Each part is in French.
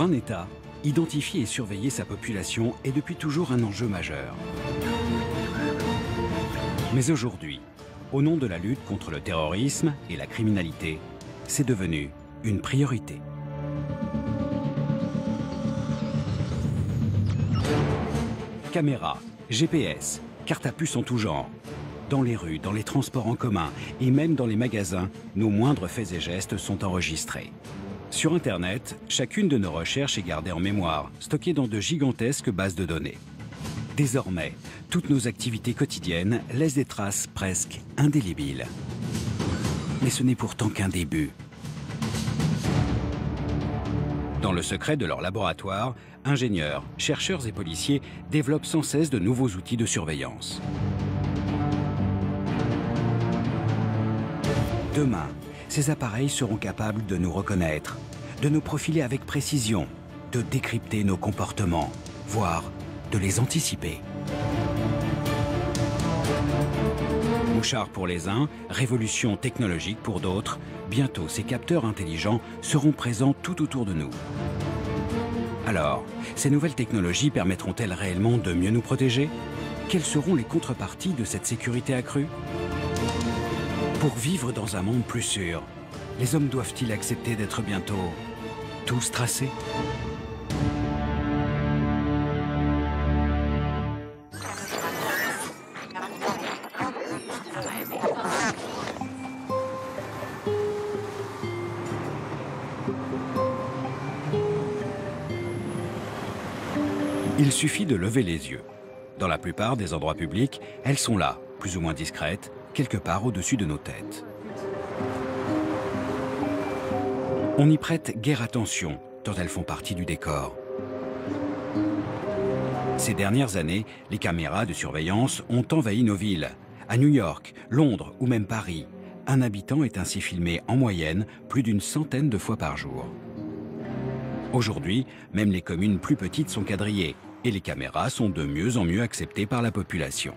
Pour un État, identifier et surveiller sa population est depuis toujours un enjeu majeur. Mais aujourd'hui, au nom de la lutte contre le terrorisme et la criminalité, c'est devenu une priorité. Caméras, GPS, cartes à puce en tout genre. Dans les rues, dans les transports en commun et même dans les magasins, nos moindres faits et gestes sont enregistrés. Sur Internet, chacune de nos recherches est gardée en mémoire, stockée dans de gigantesques bases de données. Désormais, toutes nos activités quotidiennes laissent des traces presque indélébiles. Mais ce n'est pourtant qu'un début. Dans le secret de leur laboratoire, ingénieurs, chercheurs et policiers développent sans cesse de nouveaux outils de surveillance. Demain, ces appareils seront capables de nous reconnaître, de nous profiler avec précision, de décrypter nos comportements, voire de les anticiper. Mouchard pour les uns, révolution technologique pour d'autres, bientôt ces capteurs intelligents seront présents tout autour de nous. Alors, ces nouvelles technologies permettront-elles réellement de mieux nous protéger? Quelles seront les contreparties de cette sécurité accrue? Pour vivre dans un monde plus sûr, les hommes doivent-ils accepter d'être bientôt tous tracés? Il suffit de lever les yeux. Dans la plupart des endroits publics, elles sont là, plus ou moins discrètes, quelque part au-dessus de nos têtes. On n'y prête guère attention, tant elles font partie du décor. Ces dernières années, les caméras de surveillance ont envahi nos villes. À New York, Londres ou même Paris, un habitant est ainsi filmé en moyenne plus d'une centaine de fois par jour. Aujourd'hui, même les communes plus petites sont quadrillées et les caméras sont de mieux en mieux acceptées par la population.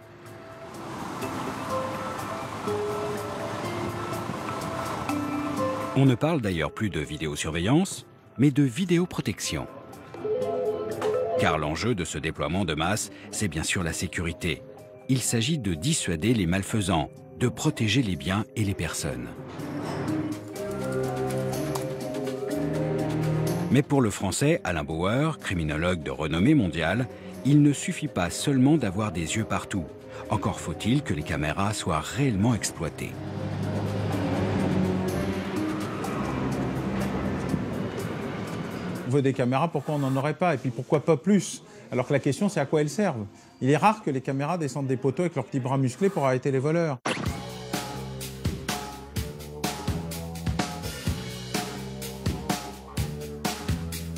On ne parle d'ailleurs plus de vidéosurveillance, mais de vidéoprotection. Car l'enjeu de ce déploiement de masse, c'est bien sûr la sécurité. Il s'agit de dissuader les malfaisants, de protéger les biens et les personnes. Mais pour le Français Alain Bauer, criminologue de renommée mondiale, il ne suffit pas seulement d'avoir des yeux partout. Encore faut-il que les caméras soient réellement exploitées. On veut des caméras, pourquoi on n'en aurait pas? Et puis pourquoi pas plus? Alors que la question, c'est à quoi elles servent. Il est rare que les caméras descendent des poteaux avec leurs petits bras musclés pour arrêter les voleurs.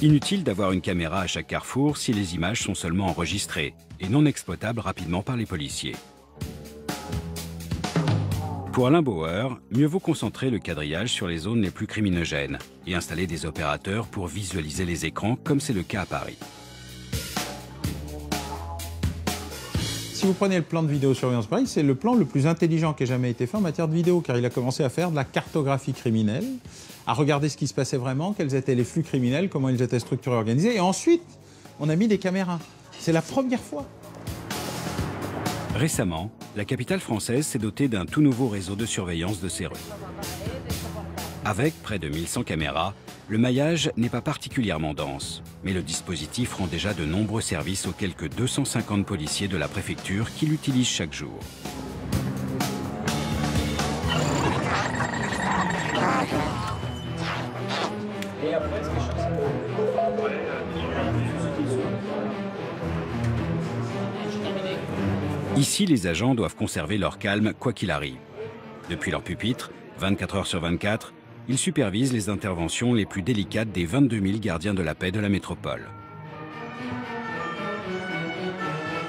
Inutile d'avoir une caméra à chaque carrefour si les images sont seulement enregistrées et non exploitables rapidement par les policiers. Pour Alain Bauer, mieux vaut concentrer le quadrillage sur les zones les plus criminogènes et installer des opérateurs pour visualiser les écrans comme c'est le cas à Paris. Si vous prenez le plan de vidéosurveillance Paris, c'est le plan le plus intelligent qui ait jamais été fait en matière de vidéo, car il a commencé à faire de la cartographie criminelle, à regarder ce qui se passait vraiment, quels étaient les flux criminels, comment ils étaient structurés et organisés, et ensuite, on a mis des caméras. C'est la première fois. Récemment, la capitale française s'est dotée d'un tout nouveau réseau de surveillance de ses rues. Avec près de 1100 caméras, le maillage n'est pas particulièrement dense, mais le dispositif rend déjà de nombreux services aux quelques 250 policiers de la préfecture qui l'utilisent chaque jour. Ici, les agents doivent conserver leur calme quoi qu'il arrive. Depuis leur pupitre, 24 heures sur 24, ils supervisent les interventions les plus délicates des 22 000 gardiens de la paix de la métropole.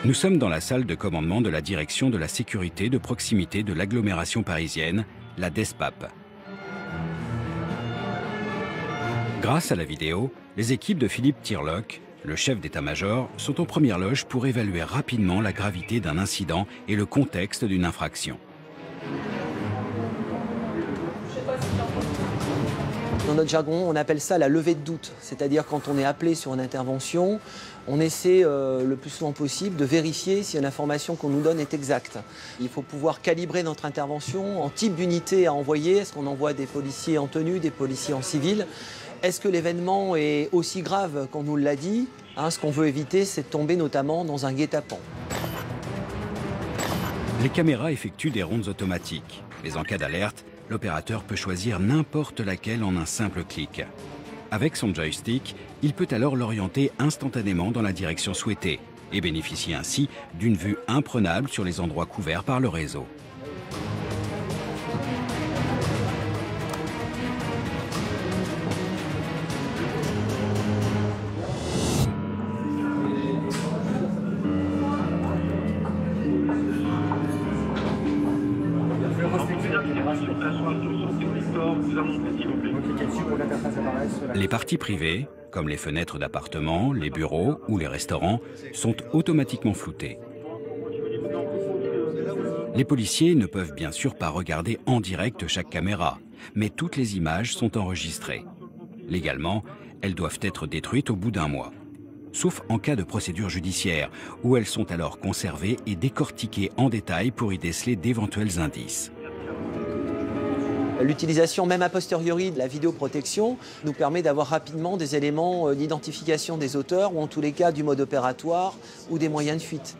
Nous sommes dans la salle de commandement de la direction de la sécurité de proximité de l'agglomération parisienne, la DESPAP. Grâce à la vidéo, les équipes de Philippe Tirlock, le chef d'état-major, sont en première loge pour évaluer rapidement la gravité d'un incident et le contexte d'une infraction. Dans notre jargon, on appelle ça la levée de doute. C'est-à-dire quand on est appelé sur une intervention, on essaie le plus souvent possible de vérifier si l'information qu'on nous donne est exacte. Il faut pouvoir calibrer notre intervention en type d'unité à envoyer. Est-ce qu'on envoie des policiers en tenue, des policiers en civil? Est-ce que l'événement est aussi grave qu'on nous l'a dit? Ce qu'on veut éviter, c'est de tomber notamment dans un guet-apens. Les caméras effectuent des rondes automatiques, mais en cas d'alerte, l'opérateur peut choisir n'importe laquelle en un simple clic. Avec son joystick, il peut alors l'orienter instantanément dans la direction souhaitée et bénéficier ainsi d'une vue imprenable sur les endroits couverts par le réseau. Les parties privées, comme les fenêtres d'appartements, les bureaux ou les restaurants, sont automatiquement floutées. Les policiers ne peuvent bien sûr pas regarder en direct chaque caméra, mais toutes les images sont enregistrées. Légalement, elles doivent être détruites au bout d'un mois. Sauf en cas de procédure judiciaire, où elles sont alors conservées et décortiquées en détail pour y déceler d'éventuels indices. L'utilisation même a posteriori de la vidéoprotection nous permet d'avoir rapidement des éléments d'identification des auteurs ou en tous les cas du mode opératoire ou des moyens de fuite.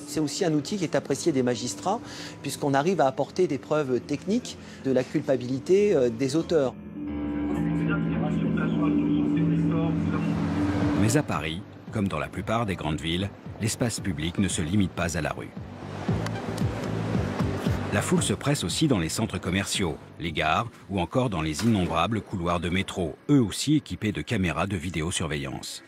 C'est aussi un outil qui est apprécié des magistrats puisqu'on arrive à apporter des preuves techniques de la culpabilité des auteurs. Mais à Paris, comme dans la plupart des grandes villes, l'espace public ne se limite pas à la rue. La foule se presse aussi dans les centres commerciaux, les gares ou encore dans les innombrables couloirs de métro, eux aussi équipés de caméras de vidéosurveillance.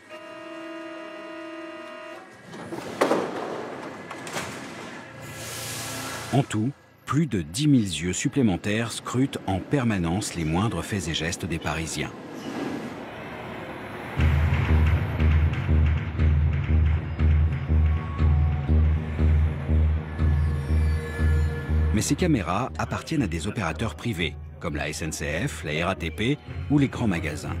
En tout, plus de 10 000 yeux supplémentaires scrutent en permanence les moindres faits et gestes des Parisiens. Mais ces caméras appartiennent à des opérateurs privés, comme la SNCF, la RATP ou les grands magasins.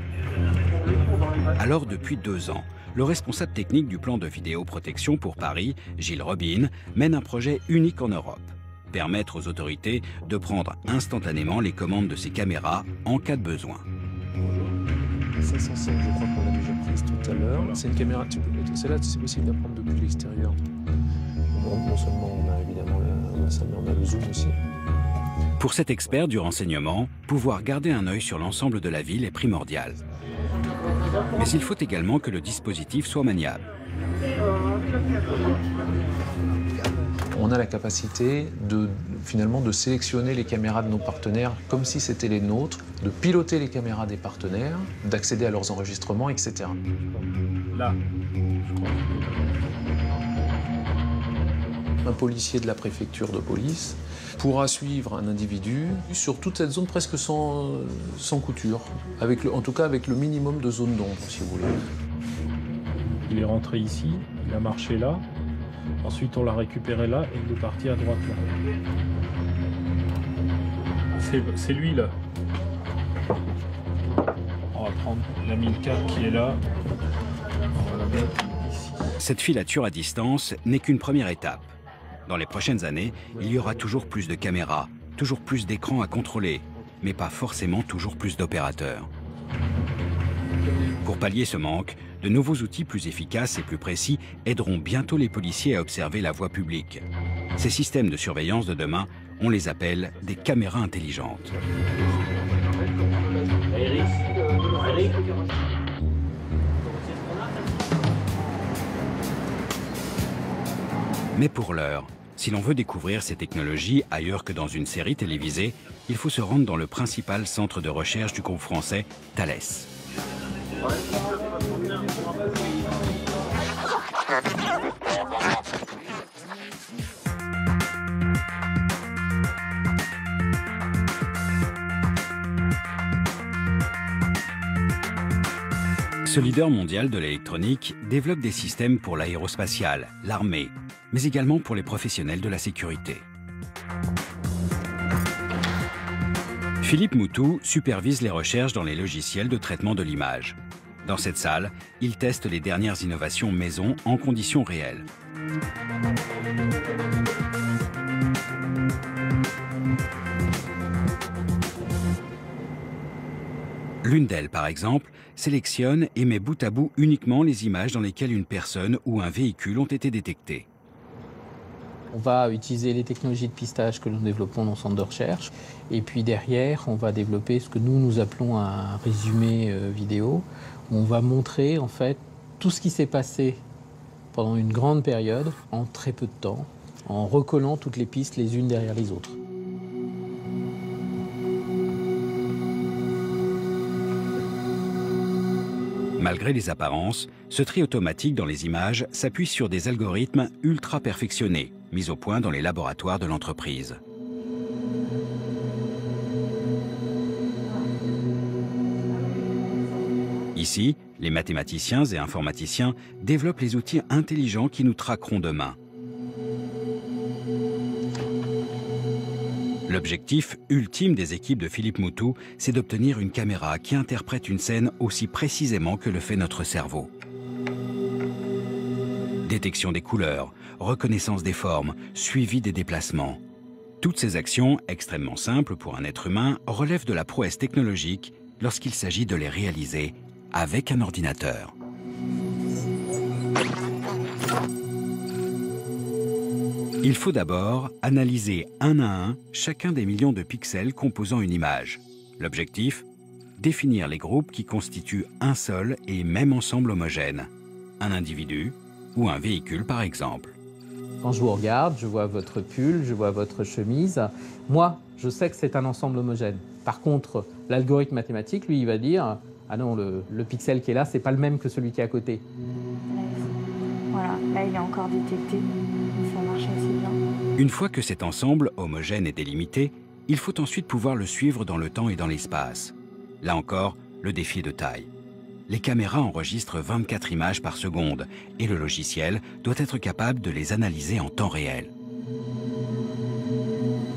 Alors, depuis 2 ans, le responsable technique du plan de vidéoprotection pour Paris, Gilles Robin, mène un projet unique en Europe. Permettre aux autorités de prendre instantanément les commandes de ces caméras en cas de besoin. 505, je crois qu'on l'a déjà prise tout à l'heure. C'est une caméra, celle-là, c'est possible de la prendre depuis l'extérieur. Non seulement on a évidemment on a le zoom aussi. Pour cet expert du renseignement, pouvoir garder un œil sur l'ensemble de la ville est primordial. Mais il faut également que le dispositif soit maniable. On a la capacité finalement de sélectionner les caméras de nos partenaires comme si c'était les nôtres, de piloter les caméras des partenaires, d'accéder à leurs enregistrements, etc. Là, je crois. Un policier de la préfecture de police pourra suivre un individu sur toute cette zone presque sans couture, en tout cas avec le minimum de zone d'ombre, si vous voulez. Il est rentré ici, il a marché là, ensuite on l'a récupéré là et il est parti à droite là. C'est lui là. On va prendre la 1004 qui est là. On va la mettre ici. Cette filature à distance n'est qu'une première étape. Dans les prochaines années, il y aura toujours plus de caméras, toujours plus d'écrans à contrôler, mais pas forcément toujours plus d'opérateurs. Pour pallier ce manque, de nouveaux outils plus efficaces et plus précis aideront bientôt les policiers à observer la voie publique. Ces systèmes de surveillance de demain, on les appelle des caméras intelligentes. Mais pour l'heure, si l'on veut découvrir ces technologies ailleurs que dans une série télévisée, il faut se rendre dans le principal centre de recherche du groupe français, Thales. Ce leader mondial de l'électronique développe des systèmes pour l'aérospatiale, l'armée, mais également pour les professionnels de la sécurité. Philippe Moutou supervise les recherches dans les logiciels de traitement de l'image. Dans cette salle, il teste les dernières innovations maison en conditions réelles. L'une d'elles, par exemple, sélectionne et met bout à bout uniquement les images dans lesquelles une personne ou un véhicule ont été détectés. On va utiliser les technologies de pistage que nous développons dans le centre de recherche. Et puis derrière, on va développer ce que nous appelons un résumé vidéo. Où on va montrer en fait tout ce qui s'est passé pendant une grande période en très peu de temps, en recollant toutes les pistes les unes derrière les autres. Malgré les apparences, ce tri automatique dans les images s'appuie sur des algorithmes ultra perfectionnés, mis au point dans les laboratoires de l'entreprise. Ici, les mathématiciens et informaticiens développent les outils intelligents qui nous traqueront demain. L'objectif ultime des équipes de Philippe Moutou, c'est d'obtenir une caméra qui interprète une scène aussi précisément que le fait notre cerveau. Détection des couleurs, reconnaissance des formes, suivi des déplacements. Toutes ces actions, extrêmement simples pour un être humain, relèvent de la prouesse technologique lorsqu'il s'agit de les réaliser avec un ordinateur. Il faut d'abord analyser un à un chacun des millions de pixels composant une image. L'objectif ? Définir les groupes qui constituent un seul et même ensemble homogène. Un individu ou un véhicule par exemple. Quand je vous regarde, je vois votre pull, je vois votre chemise. Moi, je sais que c'est un ensemble homogène. Par contre, l'algorithme mathématique, lui, il va dire « Ah non, le pixel qui est là, c'est pas le même que celui qui est à côté. » Voilà, là il est encore détecté. Ça marche assez bien. Une fois que cet ensemble homogène est délimité, il faut ensuite pouvoir le suivre dans le temps et dans l'espace. Là encore, le défi est de taille. Les caméras enregistrent 24 images par seconde et le logiciel doit être capable de les analyser en temps réel.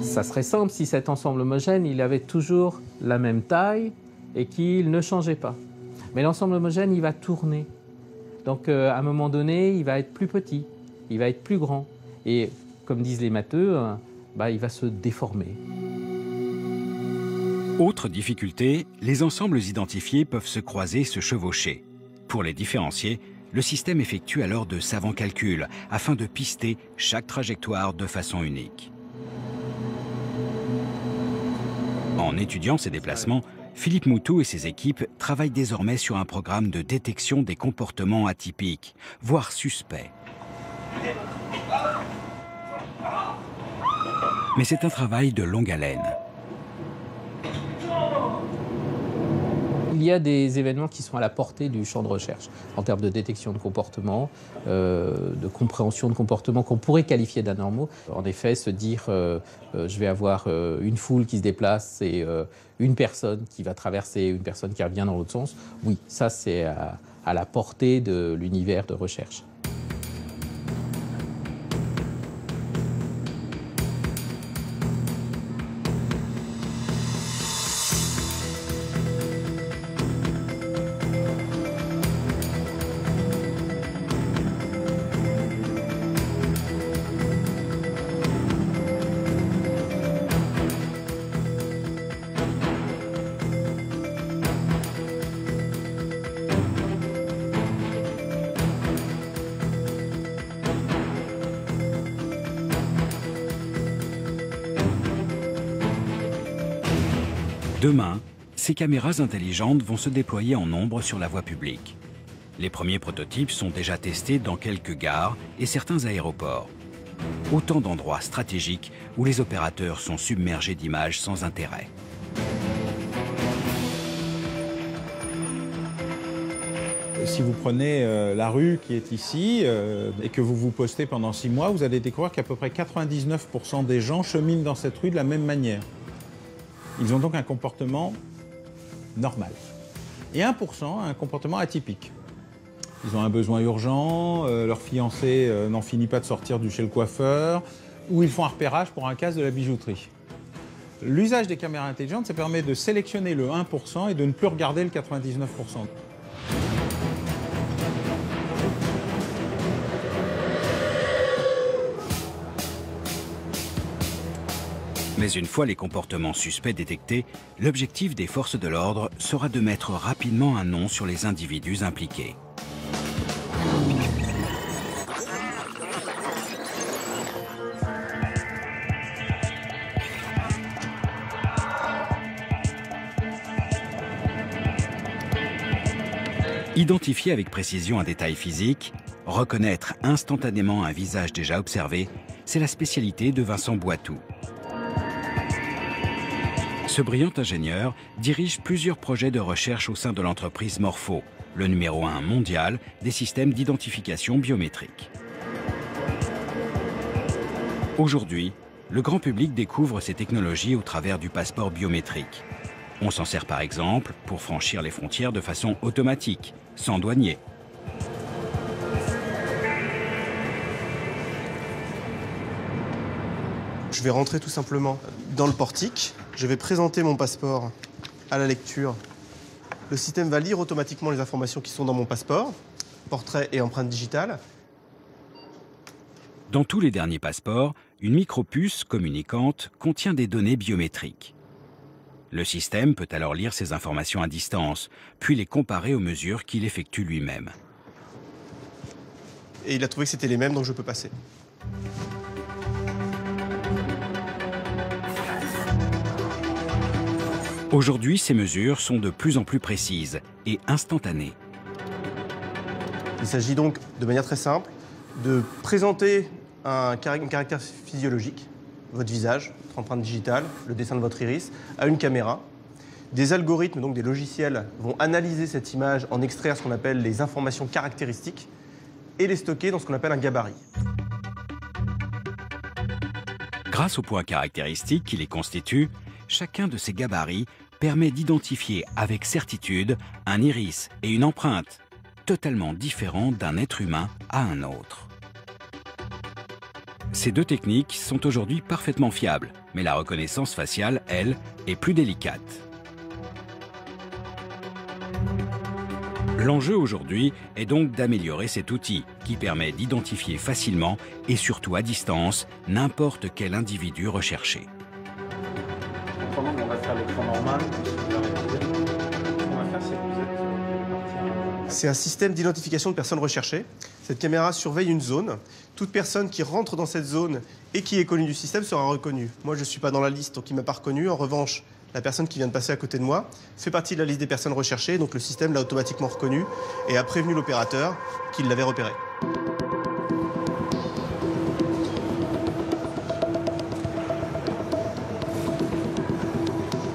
Ça serait simple si cet ensemble homogène, il avait toujours la même taille et qu'il ne changeait pas. Mais l'ensemble homogène, il va tourner. Donc à un moment donné, il va être plus petit, il va être plus grand. Et comme disent les matheux, il va se déformer. Autre difficulté, les ensembles identifiés peuvent se croiser, se chevaucher. Pour les différencier, le système effectue alors de savants calculs afin de pister chaque trajectoire de façon unique. En étudiant ces déplacements, Philippe Moutou et ses équipes travaillent désormais sur un programme de détection des comportements atypiques, voire suspects. Mais c'est un travail de longue haleine. Il y a des événements qui sont à la portée du champ de recherche, en termes de détection de comportement, de compréhension de comportement qu'on pourrait qualifier d'anormaux. En effet, se dire je vais avoir une foule qui se déplace et une personne qui va traverser, une personne qui revient dans l'autre sens, oui, ça c'est à la portée de l'univers de recherche. Demain, ces caméras intelligentes vont se déployer en nombre sur la voie publique. Les premiers prototypes sont déjà testés dans quelques gares et certains aéroports. Autant d'endroits stratégiques où les opérateurs sont submergés d'images sans intérêt. Si vous prenez la rue qui est ici et que vous vous postez pendant 6 mois, vous allez découvrir qu'à peu près 99% des gens cheminent dans cette rue de la même manière. Ils ont donc un comportement normal. Et 1% a un comportement atypique. Ils ont un besoin urgent, leur fiancé n'en finit pas de sortir chez le coiffeur, ou ils font un repérage pour un casse de la bijouterie. L'usage des caméras intelligentes, ça permet de sélectionner le 1% et de ne plus regarder le 99%. Mais une fois les comportements suspects détectés, l'objectif des forces de l'ordre sera de mettre rapidement un nom sur les individus impliqués. Identifier avec précision un détail physique, reconnaître instantanément un visage déjà observé, c'est la spécialité de Vincent Boitou. Ce brillant ingénieur dirige plusieurs projets de recherche au sein de l'entreprise Morpho, le numéro 1 mondial des systèmes d'identification biométrique. Aujourd'hui, le grand public découvre ces technologies au travers du passeport biométrique. On s'en sert par exemple pour franchir les frontières de façon automatique, sans douanier. Je vais rentrer tout simplement dans le portique. Je vais présenter mon passeport à la lecture. Le système va lire automatiquement les informations qui sont dans mon passeport, portrait et empreinte digitale. Dans tous les derniers passeports, une micropuce communicante contient des données biométriques. Le système peut alors lire ces informations à distance, puis les comparer aux mesures qu'il effectue lui-même. Et il a trouvé que c'était les mêmes, donc je peux passer. Aujourd'hui, ces mesures sont de plus en plus précises et instantanées. Il s'agit donc, de manière très simple, de présenter un caractère physiologique, votre visage, votre empreinte digitale, le dessin de votre iris, à une caméra. Des algorithmes, donc des logiciels, vont analyser cette image, en extraire ce qu'on appelle les informations caractéristiques et les stocker dans ce qu'on appelle un gabarit. Grâce aux points caractéristiques qui les constituent, chacun de ces gabarits permet d'identifier avec certitude un iris et une empreinte totalement différents d'un être humain à un autre. Ces deux techniques sont aujourd'hui parfaitement fiables, mais la reconnaissance faciale, elle, est plus délicate. L'enjeu aujourd'hui est donc d'améliorer cet outil qui permet d'identifier facilement et surtout à distance n'importe quel individu recherché. On va faire l'écran normal. C'est un système d'identification de personnes recherchées. Cette caméra surveille une zone. Toute personne qui rentre dans cette zone et qui est connue du système sera reconnue. Moi, je ne suis pas dans la liste, donc il ne m'a pas reconnu. En revanche, la personne qui vient de passer à côté de moi fait partie de la liste des personnes recherchées, donc le système l'a automatiquement reconnu et a prévenu l'opérateur qu'il l'avait repéré.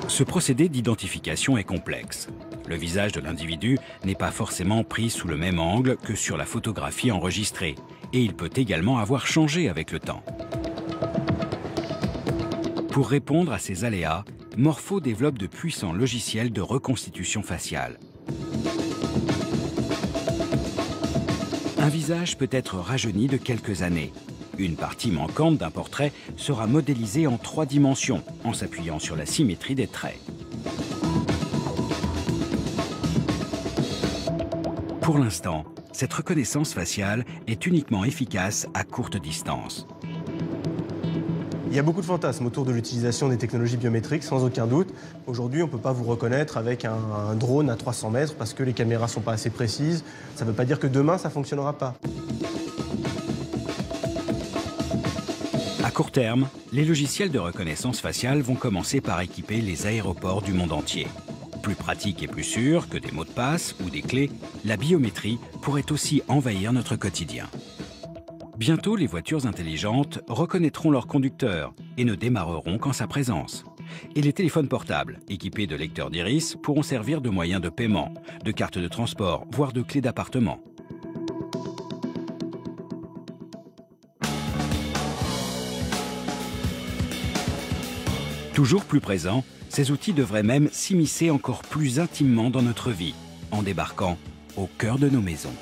Ce procédé d'identification est complexe. Le visage de l'individu n'est pas forcément pris sous le même angle que sur la photographie enregistrée, et il peut également avoir changé avec le temps. Pour répondre à ces aléas, Morpho développe de puissants logiciels de reconstitution faciale. Un visage peut être rajeuni de quelques années. Une partie manquante d'un portrait sera modélisée en 3 dimensions, en s'appuyant sur la symétrie des traits. Pour l'instant, cette reconnaissance faciale est uniquement efficace à courte distance. Il y a beaucoup de fantasmes autour de l'utilisation des technologies biométriques, sans aucun doute. Aujourd'hui, on ne peut pas vous reconnaître avec un drone à 300 mètres parce que les caméras ne sont pas assez précises. Ça ne veut pas dire que demain, ça ne fonctionnera pas. À court terme, les logiciels de reconnaissance faciale vont commencer par équiper les aéroports du monde entier. Plus pratique et plus sûr que des mots de passe ou des clés, la biométrie pourrait aussi envahir notre quotidien. Bientôt, les voitures intelligentes reconnaîtront leur conducteur et ne démarreront qu'en sa présence. Et les téléphones portables, équipés de lecteurs d'iris, pourront servir de moyens de paiement, de cartes de transport, voire de clés d'appartement. Toujours plus présents, ces outils devraient même s'immiscer encore plus intimement dans notre vie, en débarquant au cœur de nos maisons.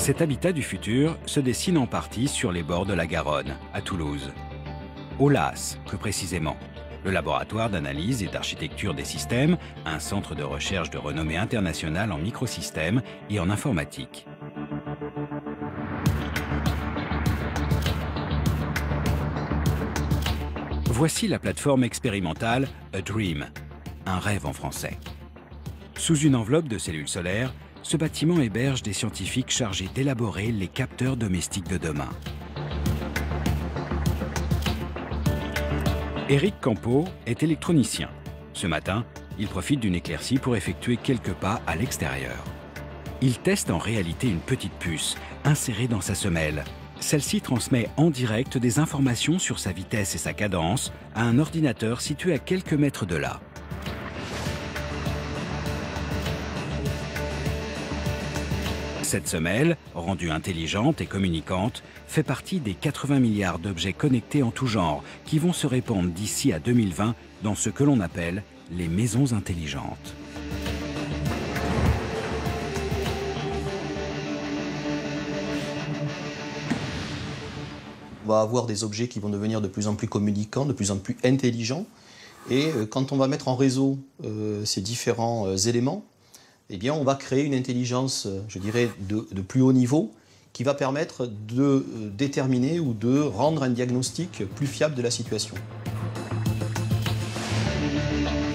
Cet habitat du futur se dessine en partie sur les bords de la Garonne, à Toulouse. Au LAS, plus précisément, le laboratoire d'analyse et d'architecture des systèmes, un centre de recherche de renommée internationale en microsystèmes et en informatique. Voici la plateforme expérimentale A Dream, un rêve en français. Sous une enveloppe de cellules solaires, ce bâtiment héberge des scientifiques chargés d'élaborer les capteurs domestiques de demain. Éric Campeau est électronicien. Ce matin, il profite d'une éclaircie pour effectuer quelques pas à l'extérieur. Il teste en réalité une petite puce insérée dans sa semelle. Celle-ci transmet en direct des informations sur sa vitesse et sa cadence à un ordinateur situé à quelques mètres de là. Cette semelle, rendue intelligente et communicante, fait partie des 80 milliards d'objets connectés en tout genre qui vont se répandre d'ici à 2020 dans ce que l'on appelle les maisons intelligentes. On va avoir des objets qui vont devenir de plus en plus communicants, de plus en plus intelligents. Et quand on va mettre en réseau ces différents éléments, eh bien, on va créer une intelligence, je dirais, de plus haut niveau qui va permettre de déterminer ou de rendre un diagnostic plus fiable de la situation.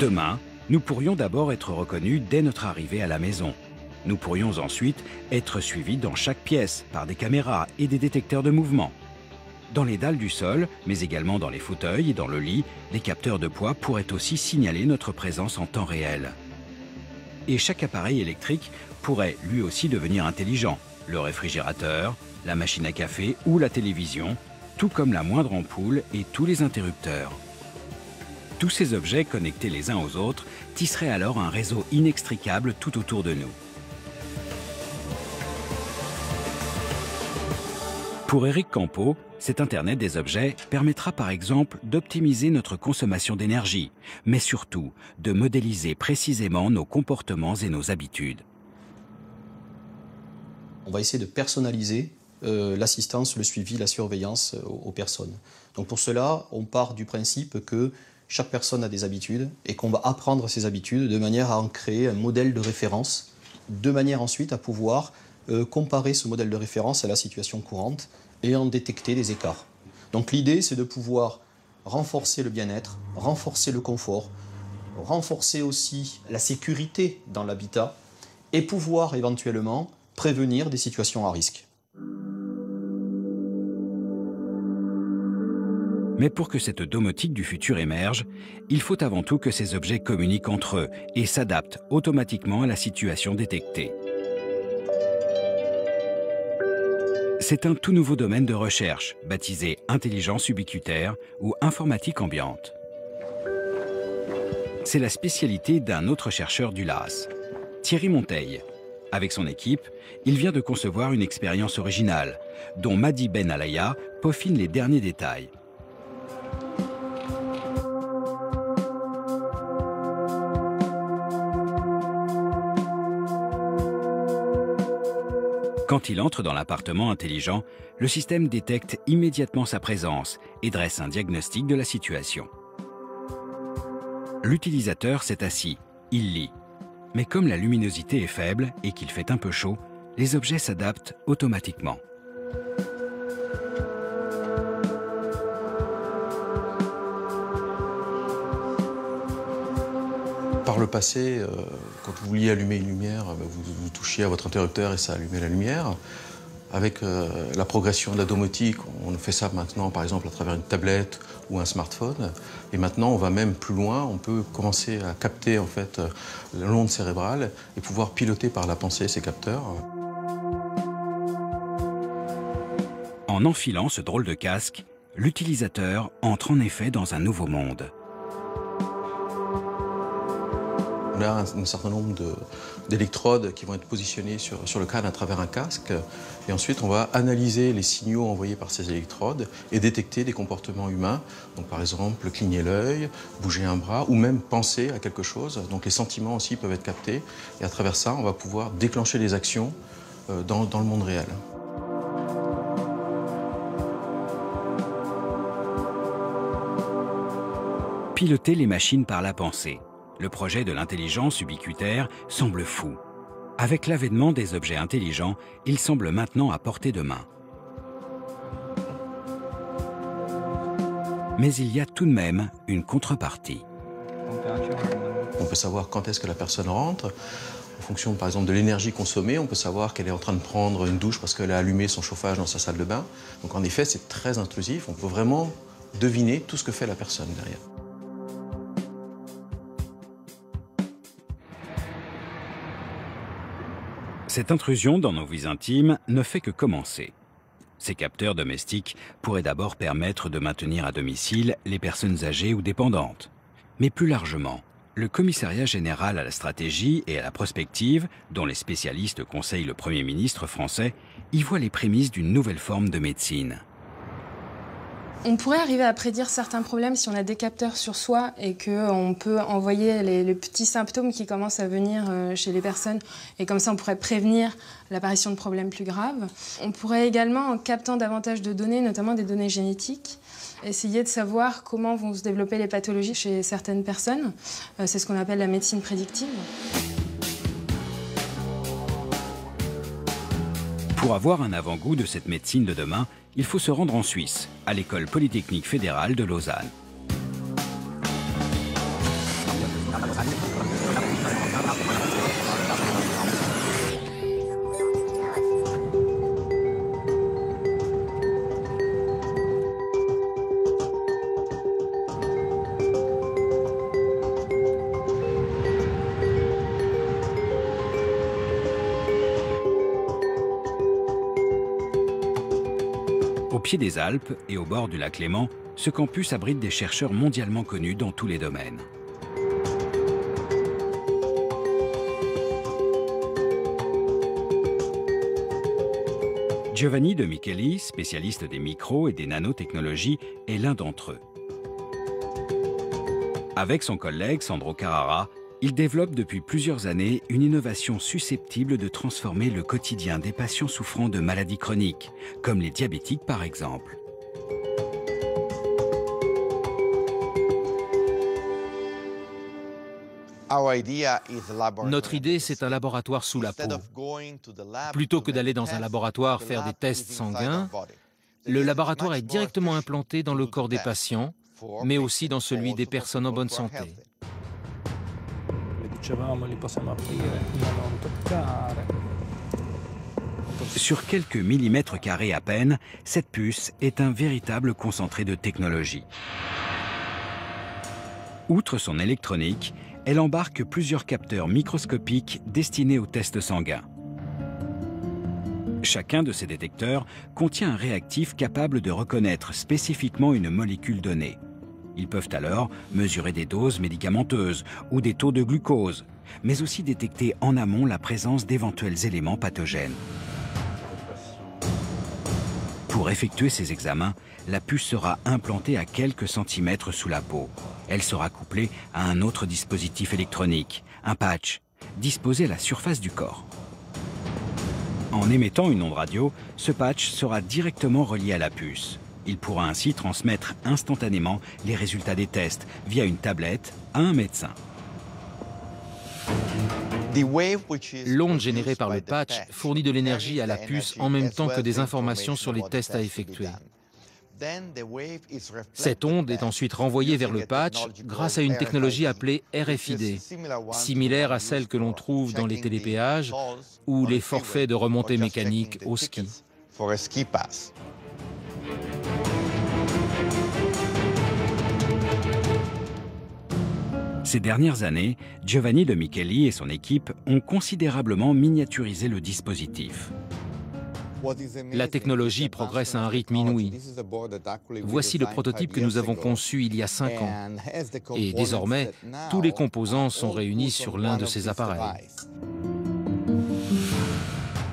Demain, nous pourrions d'abord être reconnus dès notre arrivée à la maison. Nous pourrions ensuite être suivis dans chaque pièce par des caméras et des détecteurs de mouvement. Dans les dalles du sol, mais également dans les fauteuils et dans le lit, des capteurs de poids pourraient aussi signaler notre présence en temps réel. Et chaque appareil électrique pourrait lui aussi devenir intelligent. Le réfrigérateur, la machine à café ou la télévision, tout comme la moindre ampoule et tous les interrupteurs. Tous ces objets connectés les uns aux autres tisseraient alors un réseau inextricable tout autour de nous. Pour Éric Campeau, cet Internet des objets permettra par exemple d'optimiser notre consommation d'énergie, mais surtout de modéliser précisément nos comportements et nos habitudes. On va essayer de personnaliser l'assistance, le suivi, la surveillance aux personnes. Donc pour cela, on part du principe que chaque personne a des habitudes et qu'on va apprendre ces habitudes de manière à en créer un modèle de référence, de manière ensuite à pouvoir comparer ce modèle de référence à la situation courante et en détecter des écarts. Donc l'idée, c'est de pouvoir renforcer le bien-être, renforcer le confort, renforcer aussi la sécurité dans l'habitat et pouvoir éventuellement prévenir des situations à risque. Mais pour que cette domotique du futur émerge, il faut avant tout que ces objets communiquent entre eux et s'adaptent automatiquement à la situation détectée. C'est un tout nouveau domaine de recherche, baptisé intelligence ubiquitaire ou informatique ambiante. C'est la spécialité d'un autre chercheur du LAS, Thierry Monteil. Avec son équipe, il vient de concevoir une expérience originale, dont Madi Ben Alaya peaufine les derniers détails. Quand il entre dans l'appartement intelligent, le système détecte immédiatement sa présence et dresse un diagnostic de la situation. L'utilisateur s'est assis, il lit. Mais comme la luminosité est faible et qu'il fait un peu chaud, les objets s'adaptent automatiquement. Par le passé, quand vous vouliez allumer une lumière, vous touchiez à votre interrupteur et ça allumait la lumière. Avec la progression de la domotique, on fait ça maintenant par exemple à travers une tablette ou un smartphone. Et maintenant, on va même plus loin, on peut commencer à capter en fait l'onde cérébrale et pouvoir piloter par la pensée ces capteurs. En enfilant ce drôle de casque, l'utilisateur entre en effet dans un nouveau monde. On a un certain nombre d'électrodes qui vont être positionnées sur le crâne à travers un casque. Et ensuite, on va analyser les signaux envoyés par ces électrodes et détecter des comportements humains. Donc, par exemple, cligner l'œil, bouger un bras ou même penser à quelque chose. Donc, les sentiments aussi peuvent être captés. Et à travers ça, on va pouvoir déclencher des actions dans le monde réel. Piloter les machines par la pensée. Le projet de l'intelligence ubiquitaire semble fou. Avec l'avènement des objets intelligents, il semble maintenant à portée de main. Mais il y a tout de même une contrepartie. On peut savoir quand est-ce que la personne rentre. En fonction, par exemple, de l'énergie consommée, on peut savoir qu'elle est en train de prendre une douche parce qu'elle a allumé son chauffage dans sa salle de bain. Donc en effet, c'est très intrusif. On peut vraiment deviner tout ce que fait la personne derrière. Cette intrusion dans nos vies intimes ne fait que commencer. Ces capteurs domestiques pourraient d'abord permettre de maintenir à domicile les personnes âgées ou dépendantes. Mais plus largement, le Commissariat général à la stratégie et à la prospective, dont les spécialistes conseillent le Premier ministre français, y voit les prémices d'une nouvelle forme de médecine. On pourrait arriver à prédire certains problèmes si on a des capteurs sur soi et qu'on peut envoyer les petits symptômes qui commencent à venir chez les personnes. Et comme ça, on pourrait prévenir l'apparition de problèmes plus graves. On pourrait également, en captant davantage de données, notamment des données génétiques, essayer de savoir comment vont se développer les pathologies chez certaines personnes. C'est ce qu'on appelle la médecine prédictive. Pour avoir un avant-goût de cette médecine de demain, il faut se rendre en Suisse, à l'école polytechnique fédérale de Lausanne. Au pied des Alpes et au bord du lac Léman, ce campus abrite des chercheurs mondialement connus dans tous les domaines. Giovanni De Micheli, spécialiste des micros et des nanotechnologies, est l'un d'entre eux. Avec son collègue Sandro Carrara, il développe depuis plusieurs années une innovation susceptible de transformer le quotidien des patients souffrant de maladies chroniques, comme les diabétiques par exemple. Notre idée, c'est un laboratoire sous la peau. Plutôt que d'aller dans un laboratoire faire des tests sanguins, le laboratoire est directement implanté dans le corps des patients, mais aussi dans celui des personnes en bonne santé. Sur quelques millimètres carrés à peine, cette puce est un véritable concentré de technologie. Outre son électronique, elle embarque plusieurs capteurs microscopiques destinés aux tests sanguins. Chacun de ces détecteurs contient un réactif capable de reconnaître spécifiquement une molécule donnée. Ils peuvent alors mesurer des doses médicamenteuses ou des taux de glucose, mais aussi détecter en amont la présence d'éventuels éléments pathogènes. Pour effectuer ces examens, la puce sera implantée à quelques centimètres sous la peau. Elle sera couplée à un autre dispositif électronique, un patch, disposé à la surface du corps. En émettant une onde radio, ce patch sera directement relié à la puce. Il pourra ainsi transmettre instantanément les résultats des tests via une tablette à un médecin. L'onde générée par le patch fournit de l'énergie à la puce en même temps que des informations sur les tests à effectuer. Cette onde est ensuite renvoyée vers le patch grâce à une technologie appelée RFID, similaire à celle que l'on trouve dans les télépéages ou les forfaits de remontée mécanique au ski. Ces dernières années, Giovanni De Micheli et son équipe ont considérablement miniaturisé le dispositif. La technologie progresse à un rythme inouï. Voici le prototype que nous avons conçu il y a 5 ans. Et désormais, tous les composants sont réunis sur l'un de ces appareils.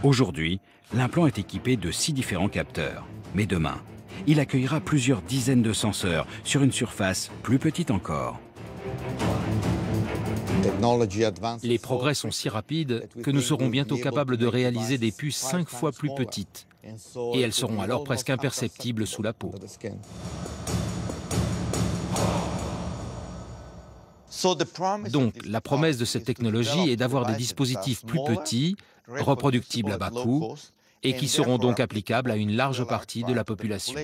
Aujourd'hui, l'implant est équipé de 6 différents capteurs. Mais demain, il accueillera plusieurs dizaines de senseurs sur une surface plus petite encore. Les progrès sont si rapides que nous serons bientôt capables de réaliser des puces 5 fois plus petites. Et elles seront alors presque imperceptibles sous la peau. Donc, la promesse de cette technologie est d'avoir des dispositifs plus petits, reproductibles à bas coût, et qui seront donc applicables à une large partie de la population.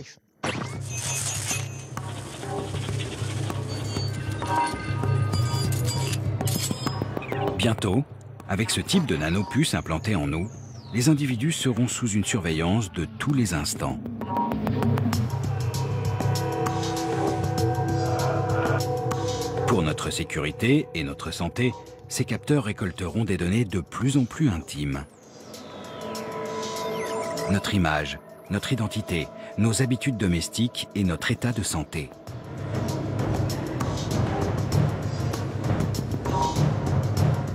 Bientôt, avec ce type de nanopuce implantée en nous, les individus seront sous une surveillance de tous les instants. Pour notre sécurité et notre santé, ces capteurs récolteront des données de plus en plus intimes. Notre image, notre identité, nos habitudes domestiques et notre état de santé.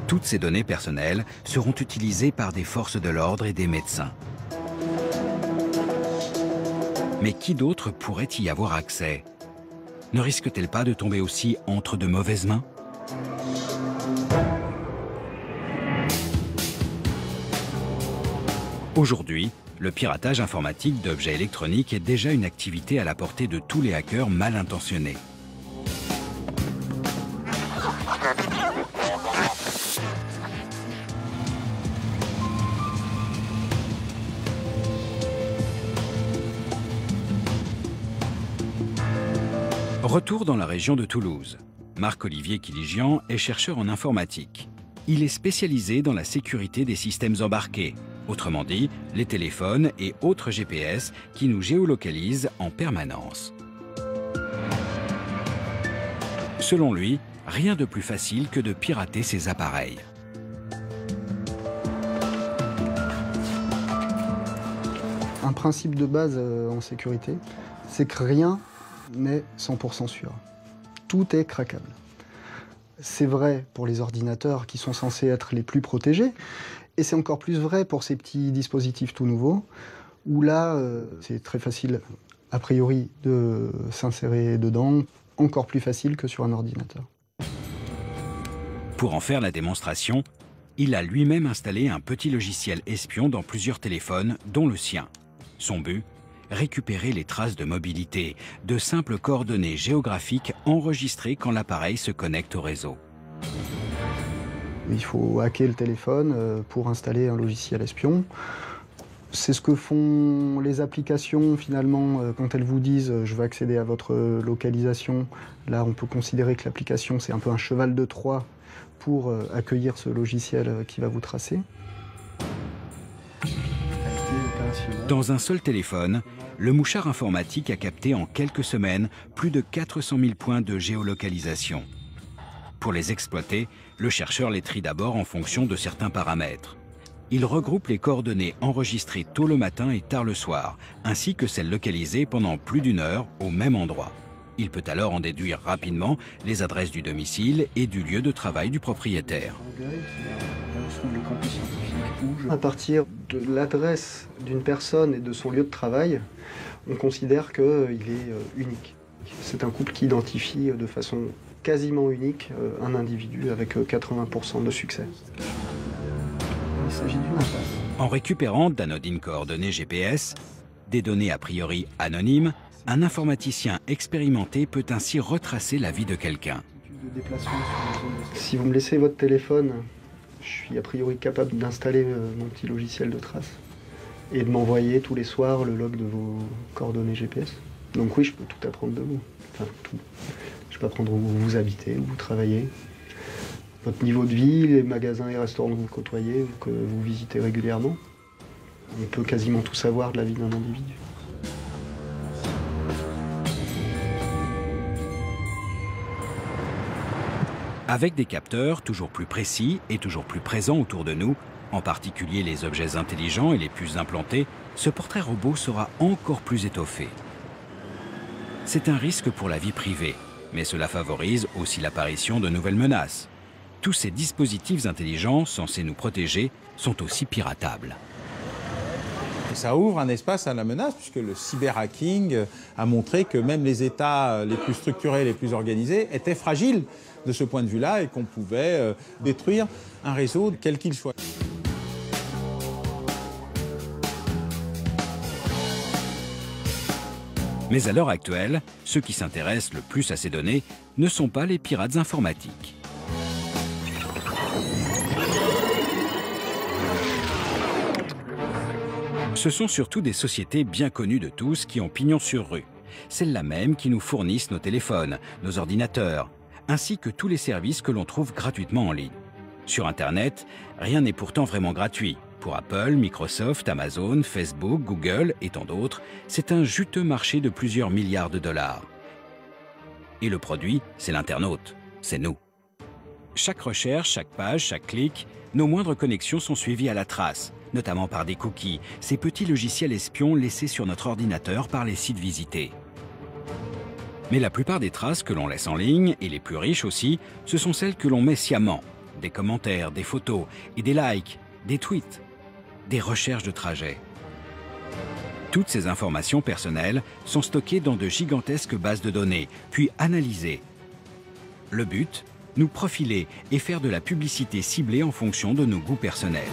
Toutes ces données personnelles seront utilisées par des forces de l'ordre et des médecins. Mais qui d'autre pourrait y avoir accès? Ne risque-t-elle pas de tomber aussi entre de mauvaises mains? Aujourd'hui, le piratage informatique d'objets électroniques est déjà une activité à la portée de tous les hackers mal intentionnés. Retour dans la région de Toulouse. Marc-Olivier Kiligian est chercheur en informatique. Il est spécialisé dans la sécurité des systèmes embarqués, autrement dit, les téléphones et autres GPS qui nous géolocalisent en permanence. Selon lui, rien de plus facile que de pirater ces appareils. Un principe de base en sécurité, c'est que rien n'est 100% sûr. Tout est craquable. C'est vrai pour les ordinateurs qui sont censés être les plus protégés, et c'est encore plus vrai pour ces petits dispositifs tout nouveaux, où là, c'est très facile, a priori, de s'insérer dedans, encore plus facile que sur un ordinateur. Pour en faire la démonstration, il a lui-même installé un petit logiciel espion dans plusieurs téléphones, dont le sien. Son but ? Récupérer les traces de mobilité, de simples coordonnées géographiques enregistrées quand l'appareil se connecte au réseau. Il faut hacker le téléphone pour installer un logiciel espion. C'est ce que font les applications finalement quand elles vous disent « je veux accéder à votre localisation ». Là, on peut considérer que l'application, c'est un peu un cheval de Troie pour accueillir ce logiciel qui va vous tracer. Dans un seul téléphone, le mouchard informatique a capté en quelques semaines plus de 400 000 points de géolocalisation. Pour les exploiter, le chercheur les trie d'abord en fonction de certains paramètres. Il regroupe les coordonnées enregistrées tôt le matin et tard le soir, ainsi que celles localisées pendant plus d'une heure au même endroit. Il peut alors en déduire rapidement les adresses du domicile et du lieu de travail du propriétaire. À partir de l'adresse d'une personne et de son lieu de travail, on considère qu'il est unique. C'est un couple qui identifie de façon quasiment unique un individu avec 80% de succès. Il s'agit d'une impasse. En récupérant d'anodines coordonnées GPS, des données a priori anonymes, un informaticien expérimenté peut ainsi retracer la vie de quelqu'un. Si vous me laissez votre téléphone, je suis a priori capable d'installer mon petit logiciel de trace et de m'envoyer tous les soirs le log de vos coordonnées GPS. Donc oui, je peux tout apprendre de vous. Enfin, tout. Je peux apprendre où vous habitez, où vous travaillez, votre niveau de vie, les magasins et restaurants que vous côtoyez, que vous visitez régulièrement. On peut quasiment tout savoir de la vie d'un individu. Avec des capteurs toujours plus précis et toujours plus présents autour de nous, en particulier les objets intelligents et les puces implantées, ce portrait robot sera encore plus étoffé. C'est un risque pour la vie privée, mais cela favorise aussi l'apparition de nouvelles menaces. Tous ces dispositifs intelligents censés nous protéger sont aussi piratables. Et ça ouvre un espace à la menace, puisque le cyberhacking a montré que même les États les plus structurés, les plus organisés, étaient fragiles de ce point de vue-là et qu'on pouvait détruire un réseau, quel qu'il soit. Mais à l'heure actuelle, ceux qui s'intéressent le plus à ces données ne sont pas les pirates informatiques. Ce sont surtout des sociétés bien connues de tous qui ont pignon sur rue. Celles-là même qui nous fournissent nos téléphones, nos ordinateurs, ainsi que tous les services que l'on trouve gratuitement en ligne. Sur Internet, rien n'est pourtant vraiment gratuit. Pour Apple, Microsoft, Amazon, Facebook, Google et tant d'autres, c'est un juteux marché de plusieurs milliards de dollars. Et le produit, c'est l'internaute, c'est nous. Chaque recherche, chaque page, chaque clic, nos moindres connexions sont suivies à la trace, notamment par des cookies, ces petits logiciels espions laissés sur notre ordinateur par les sites visités. Mais la plupart des traces que l'on laisse en ligne, et les plus riches aussi, ce sont celles que l'on met sciemment. Des commentaires, des photos et des likes, des tweets, des recherches de trajets. Toutes ces informations personnelles sont stockées dans de gigantesques bases de données, puis analysées. Le but, nous profiler et faire de la publicité ciblée en fonction de nos goûts personnels.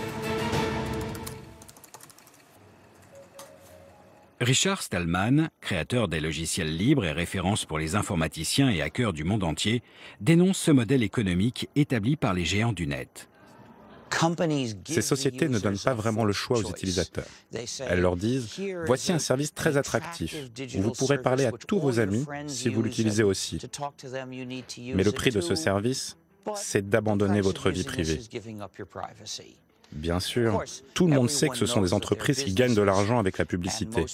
Richard Stallman, créateur des logiciels libres et référence pour les informaticiens et hackers du monde entier, dénonce ce modèle économique établi par les géants du net. Ces sociétés ne donnent pas vraiment le choix aux utilisateurs. Elles leur disent « Voici un service très attractif, où vous pourrez parler à tous vos amis si vous l'utilisez aussi. Mais le prix de ce service, c'est d'abandonner votre vie privée. » Bien sûr, tout le monde sait que ce sont des entreprises qui gagnent de l'argent avec la publicité.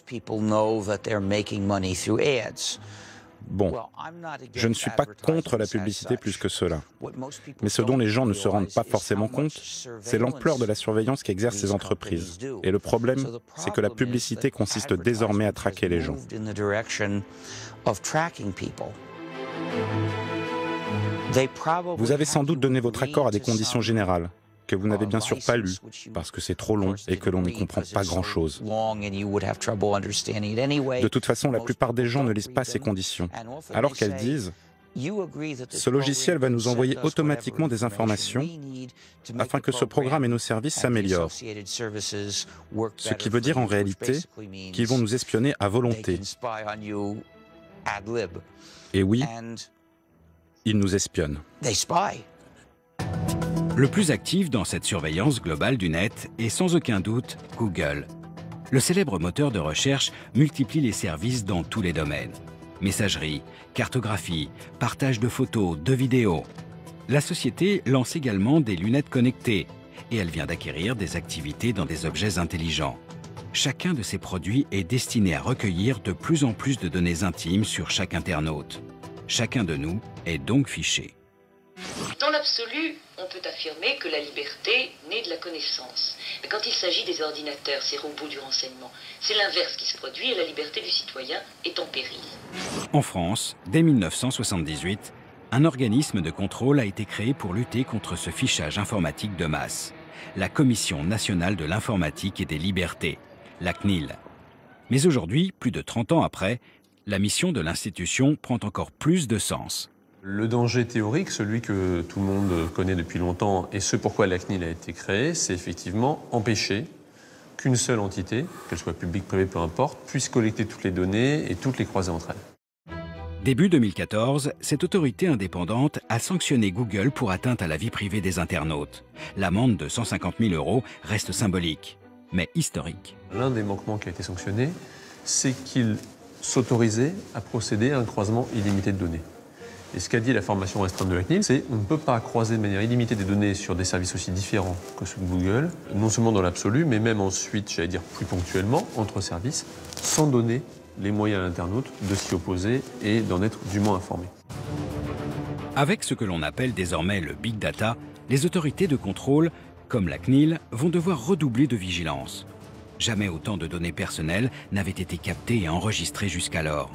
Bon, je ne suis pas contre la publicité plus que cela. Mais ce dont les gens ne se rendent pas forcément compte, c'est l'ampleur de la surveillance qu'exercent ces entreprises. Et le problème, c'est que la publicité consiste désormais à traquer les gens. Vous avez sans doute donné votre accord à des conditions générales, que vous n'avez bien sûr pas lu, parce que c'est trop long et que l'on n'y comprend pas grand-chose. De toute façon, la plupart des gens ne lisent pas ces conditions, alors qu'elles disent « Ce logiciel va nous envoyer automatiquement des informations afin que ce programme et nos services s'améliorent. » Ce qui veut dire en réalité qu'ils vont nous espionner à volonté. Et oui, ils nous espionnent. Le plus actif dans cette surveillance globale du net est sans aucun doute Google. Le célèbre moteur de recherche multiplie les services dans tous les domaines. Messagerie, cartographie, partage de photos, de vidéos. La société lance également des lunettes connectées et elle vient d'acquérir des activités dans des objets intelligents. Chacun de ces produits est destiné à recueillir de plus en plus de données intimes sur chaque internaute. Chacun de nous est donc fiché. Dans l'absolu, on peut affirmer que la liberté naît de la connaissance. Mais quand il s'agit des ordinateurs, ces robots du renseignement, c'est l'inverse qui se produit et la liberté du citoyen est en péril. En France, dès 1978, un organisme de contrôle a été créé pour lutter contre ce fichage informatique de masse. La Commission nationale de l'informatique et des libertés, la CNIL. Mais aujourd'hui, plus de 30 ans après, la mission de l'institution prend encore plus de sens. Le danger théorique, celui que tout le monde connaît depuis longtemps et ce pourquoi la CNIL a été créée, c'est effectivement empêcher qu'une seule entité, qu'elle soit publique, privée, peu importe, puisse collecter toutes les données et toutes les croiser entre elles. Début 2014, cette autorité indépendante a sanctionné Google pour atteinte à la vie privée des internautes. L'amende de 150 000 € reste symbolique, mais historique. L'un des manquements qui a été sanctionné, c'est qu'il s'autorisait à procéder à un croisement illimité de données. Et ce qu'a dit la formation restreinte de la CNIL, c'est qu'on ne peut pas croiser de manière illimitée des données sur des services aussi différents que ceux de Google, non seulement dans l'absolu, mais même ensuite, j'allais dire plus ponctuellement, entre services, sans donner les moyens à l'internaute de s'y opposer et d'en être dûment informé. Avec ce que l'on appelle désormais le big data, les autorités de contrôle, comme la CNIL, vont devoir redoubler de vigilance. Jamais autant de données personnelles n'avaient été captées et enregistrées jusqu'alors.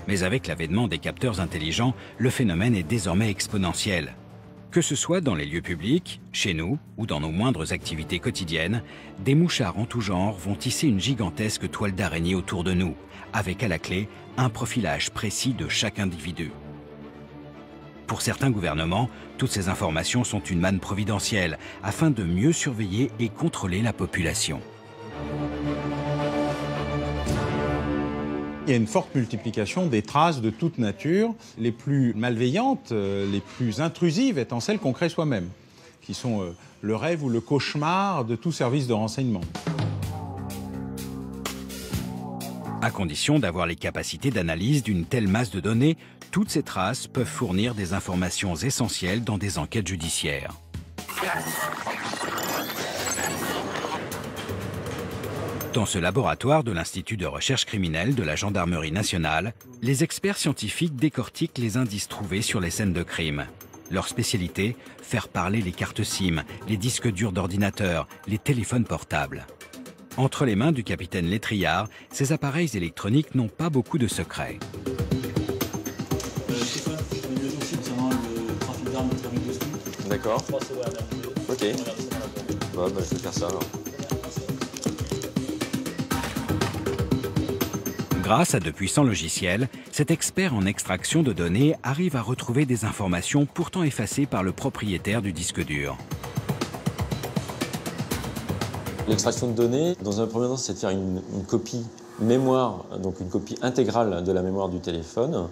Mais avec l'avènement des capteurs intelligents, le phénomène est désormais exponentiel. Que ce soit dans les lieux publics, chez nous ou dans nos moindres activités quotidiennes, des mouchards en tout genre vont tisser une gigantesque toile d'araignée autour de nous, avec à la clé un profilage précis de chaque individu. Pour certains gouvernements, toutes ces informations sont une manne providentielle afin de mieux surveiller et contrôler la population. Il y a une forte multiplication des traces de toute nature, les plus malveillantes, les plus intrusives étant celles qu'on crée soi-même, qui sont le rêve ou le cauchemar de tout service de renseignement. À condition d'avoir les capacités d'analyse d'une telle masse de données, toutes ces traces peuvent fournir des informations essentielles dans des enquêtes judiciaires. Dans ce laboratoire de l'Institut de recherche criminelle de la Gendarmerie nationale, les experts scientifiques décortiquent les indices trouvés sur les scènes de crime. Leur spécialité, faire parler les cartes SIM, les disques durs d'ordinateur, les téléphones portables. Entre les mains du capitaine Létriard, ces appareils électroniques n'ont pas beaucoup de secrets. D'accord. Ok. Bon, bah, je vais faire ça alors. Grâce à de puissants logiciels, cet expert en extraction de données arrive à retrouver des informations pourtant effacées par le propriétaire du disque dur. L'extraction de données, dans un premier temps, c'est de faire une copie mémoire, donc une copie intégrale de la mémoire du téléphone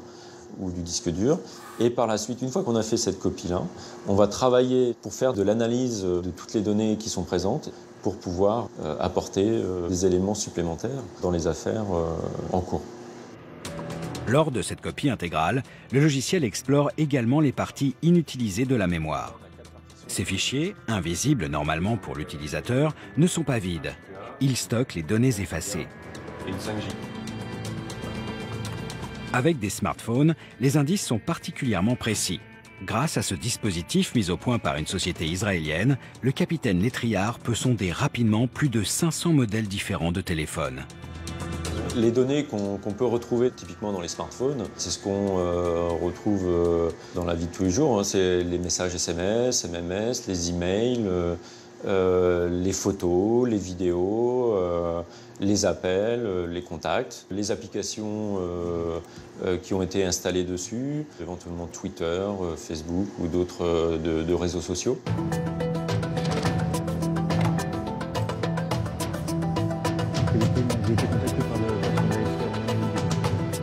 ou du disque dur. Et par la suite, une fois qu'on a fait cette copie-là, on va travailler pour faire de l'analyse de toutes les données qui sont présentes pour pouvoir apporter des éléments supplémentaires dans les affaires en cours. Lors de cette copie intégrale, le logiciel explore également les parties inutilisées de la mémoire. Ces fichiers, invisibles normalement pour l'utilisateur, ne sont pas vides. Ils stockent les données effacées. Et une 5G. Avec des smartphones, les indices sont particulièrement précis. Grâce à ce dispositif mis au point par une société israélienne, le capitaine Létriard peut sonder rapidement plus de 500 modèles différents de téléphones. Les données qu'on peut retrouver typiquement dans les smartphones, c'est ce qu'on retrouve dans la vie de tous les jours. Hein. C'est les messages SMS, MMS, les emails, les photos, les vidéos, les appels, les contacts, les applications qui ont été installées dessus, éventuellement Twitter, Facebook ou d'autres de réseaux sociaux.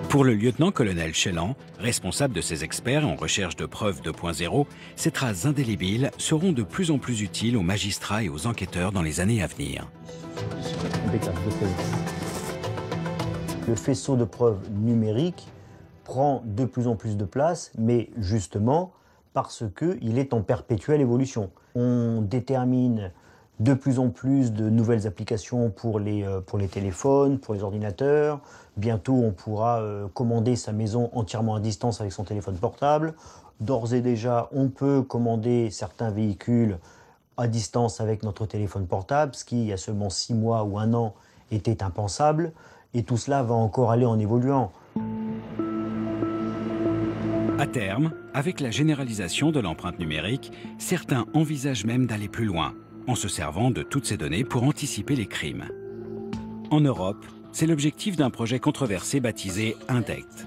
Pour le lieutenant-colonel Chélan, responsable de ces experts en recherche de preuves 2.0, ces traces indélébiles seront de plus en plus utiles aux magistrats et aux enquêteurs dans les années à venir. Le faisceau de preuves numériques prend de plus en plus de place, mais justement parce qu'il est en perpétuelle évolution. On détermine de plus en plus de nouvelles applications pour les téléphones, pour les ordinateurs. Bientôt, on pourra commander sa maison entièrement à distance avec son téléphone portable. D'ores et déjà, on peut commander certains véhicules à distance avec notre téléphone portable, ce qui, il y a seulement 6 mois ou 1 an, était impensable. Et tout cela va encore aller en évoluant. À terme, avec la généralisation de l'empreinte numérique, certains envisagent même d'aller plus loin, en se servant de toutes ces données pour anticiper les crimes. En Europe, c'est l'objectif d'un projet controversé baptisé INDECT.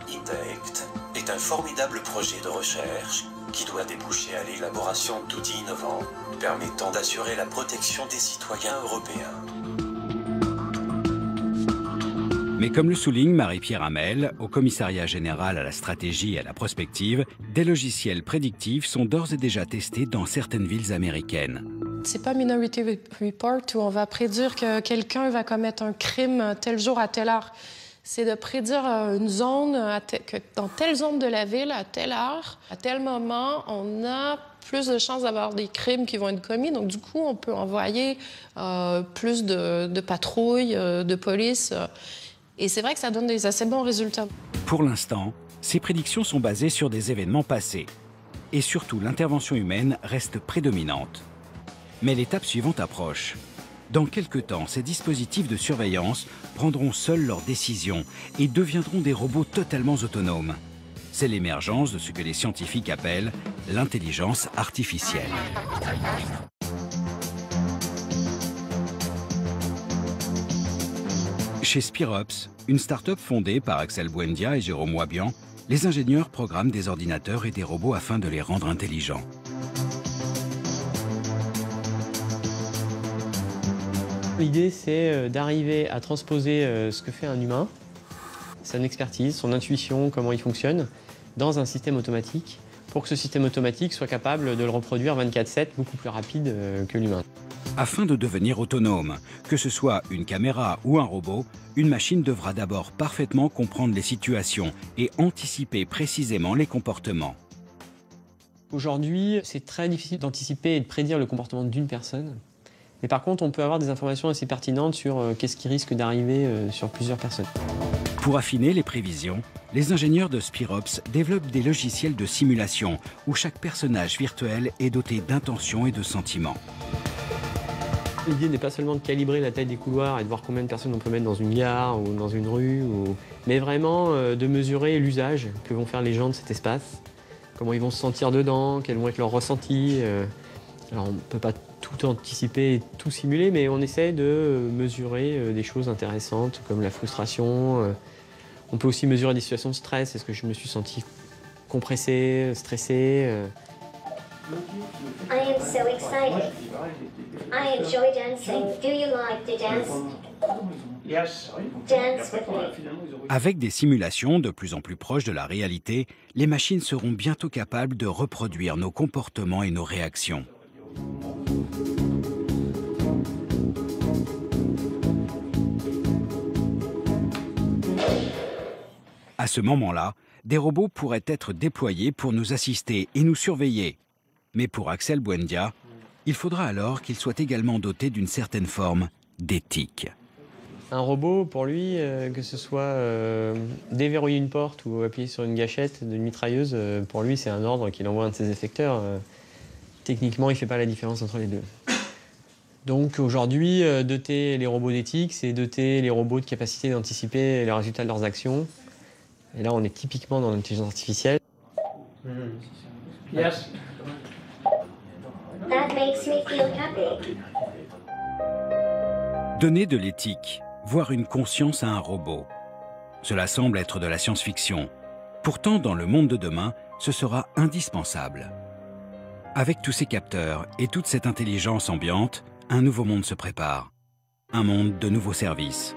INDECT est un formidable projet de recherche qui doit déboucher à l'élaboration d'outils innovants permettant d'assurer la protection des citoyens européens. Mais comme le souligne Marie-Pierre Hamel, au Commissariat général à la stratégie et à la prospective, des logiciels prédictifs sont d'ores et déjà testés dans certaines villes américaines. C'est pas Minority Report où on va prédire que quelqu'un va commettre un crime tel jour à telle heure. C'est de prédire une zone, que dans telle zone de la ville, à telle heure, à tel moment, on a plus de chances d'avoir des crimes qui vont être commis. Donc, du coup, on peut envoyer plus de patrouilles, de police. Et c'est vrai que ça donne des assez bons résultats. Pour l'instant, ces prédictions sont basées sur des événements passés. Et surtout, l'intervention humaine reste prédominante. Mais l'étape suivante approche. Dans quelques temps, ces dispositifs de surveillance prendront seuls leurs décisions et deviendront des robots totalement autonomes. c'est l'émergence de ce que les scientifiques appellent l'intelligence artificielle. Chez Spirops, une start-up fondée par Axel Buendia et Jérôme Wabian, les ingénieurs programment des ordinateurs et des robots afin de les rendre intelligents. L'idée, c'est d'arriver à transposer ce que fait un humain, son expertise, son intuition, comment il fonctionne, dans un système automatique, pour que ce système automatique soit capable de le reproduire 24/7, beaucoup plus rapide que l'humain. Afin de devenir autonome, que ce soit une caméra ou un robot, une machine devra d'abord parfaitement comprendre les situations et anticiper précisément les comportements. Aujourd'hui, c'est très difficile d'anticiper et de prédire le comportement d'une personne. Mais par contre, on peut avoir des informations assez pertinentes sur qu'est-ce qui risque d'arriver sur plusieurs personnes. Pour affiner les prévisions, les ingénieurs de Spirops développent des logiciels de simulation où chaque personnage virtuel est doté d'intentions et de sentiments. L'idée n'est pas seulement de calibrer la taille des couloirs et de voir combien de personnes on peut mettre dans une gare ou dans une rue, mais vraiment de mesurer l'usage que vont faire les gens de cet espace, comment ils vont se sentir dedans, quels vont être leurs ressentis. Alors on ne peut pas tout anticiper et tout simuler, mais on essaie de mesurer des choses intéressantes comme la frustration. On peut aussi mesurer des situations de stress. Est-ce que je me suis senti compressé, stressé? I am so excited. I enjoy dancing. Do you like to dance? Yes. Dance with me. Avec des simulations de plus en plus proches de la réalité, les machines seront bientôt capables de reproduire nos comportements et nos réactions. À ce moment-là, des robots pourraient être déployés pour nous assister et nous surveiller. Mais pour Axel Buendia, il faudra alors qu'il soit également doté d'une certaine forme d'éthique. Un robot, pour lui, que ce soit déverrouiller une porte ou appuyer sur une gâchette d'une mitrailleuse, pour lui, c'est un ordre qu'il envoie à un de ses effecteurs. Techniquement, il ne fait pas la différence entre les deux. Donc aujourd'hui, doter les robots d'éthique, c'est doter les robots de capacité d'anticiper les résultats de leurs actions. Et là, on est typiquement dans l'intelligence artificielle. Yes. That makes me feel happy. Donner de l'éthique, voire une conscience à un robot. Cela semble être de la science-fiction. Pourtant, dans le monde de demain, ce sera indispensable. Avec tous ces capteurs et toute cette intelligence ambiante, un nouveau monde se prépare. Un monde de nouveaux services.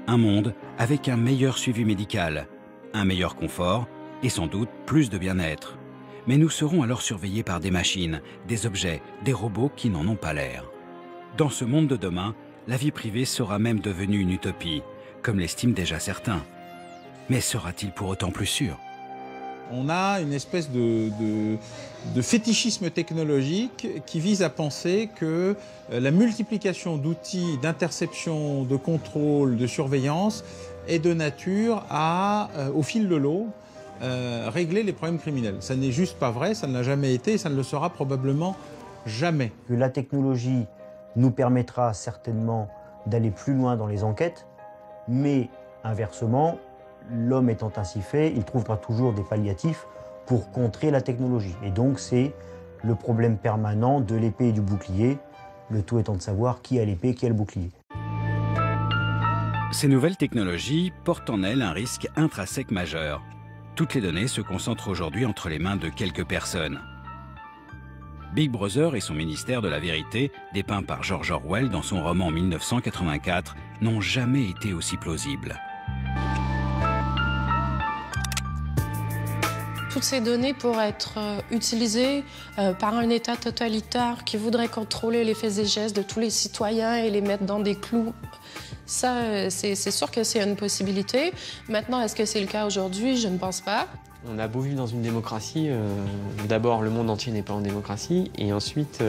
Un monde avec un meilleur suivi médical, un meilleur confort et sans doute plus de bien-être. Mais nous serons alors surveillés par des machines, des objets, des robots qui n'en ont pas l'air. Dans ce monde de demain, la vie privée sera même devenue une utopie, comme l'estiment déjà certains. Mais sera-t-il pour autant plus sûr ? On a une espèce de fétichisme technologique qui vise à penser que la multiplication d'outils d'interception, de contrôle, de surveillance est de nature à, au fil de l'eau, régler les problèmes criminels. Ça n'est juste pas vrai, ça ne l'a jamais été et ça ne le sera probablement jamais. La technologie nous permettra certainement d'aller plus loin dans les enquêtes, mais inversement, l'homme étant ainsi fait, il trouvera toujours des palliatifs pour contrer la technologie. Et donc c'est le problème permanent de l'épée et du bouclier, le tout étant de savoir qui a l'épée, qui a le bouclier. Ces nouvelles technologies portent en elles un risque intrinsèque majeur. Toutes les données se concentrent aujourd'hui entre les mains de quelques personnes. Big Brother et son ministère de la vérité, dépeint par George Orwell dans son roman 1984, n'ont jamais été aussi plausibles. Toutes ces données pourraient être utilisées par un État totalitaire qui voudrait contrôler les faits et gestes de tous les citoyens et les mettre dans des clous. Ça, c'est sûr que c'est une possibilité. Maintenant, est-ce que c'est le cas aujourd'hui? Je ne pense pas. On a beau vivre dans une démocratie, d'abord le monde entier n'est pas en démocratie, et ensuite,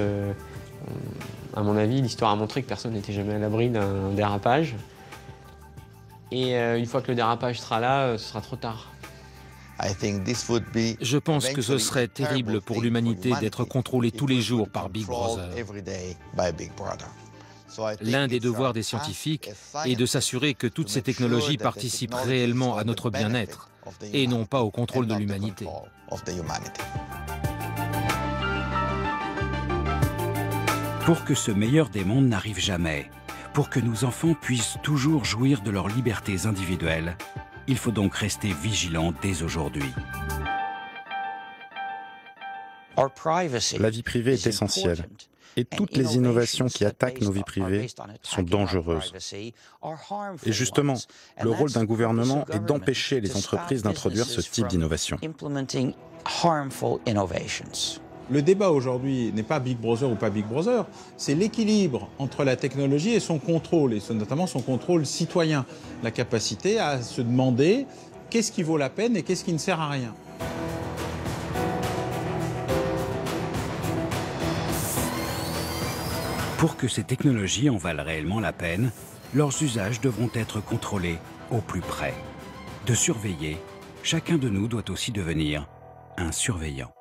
à mon avis, l'histoire a montré que personne n'était jamais à l'abri d'un dérapage. Et une fois que le dérapage sera là, ce sera trop tard. Je pense que ce serait terrible pour l'humanité d'être contrôlée tous les jours par Big Brother. L'un des devoirs des scientifiques est de s'assurer que toutes ces technologies participent réellement à notre bien-être et non pas au contrôle de l'humanité. Pour que ce meilleur des mondes n'arrive jamais, pour que nos enfants puissent toujours jouir de leurs libertés individuelles, il faut donc rester vigilants dès aujourd'hui. La vie privée est essentielle. Et toutes les innovations qui attaquent nos vies privées sont dangereuses. Et justement, le rôle d'un gouvernement est d'empêcher les entreprises d'introduire ce type d'innovation. Le débat aujourd'hui n'est pas Big Brother ou pas Big Brother, c'est l'équilibre entre la technologie et son contrôle, et notamment son contrôle citoyen, la capacité à se demander qu'est-ce qui vaut la peine et qu'est-ce qui ne sert à rien. Pour que ces technologies en valent réellement la peine, leurs usages devront être contrôlés au plus près. De surveiller, chacun de nous doit aussi devenir un surveillant.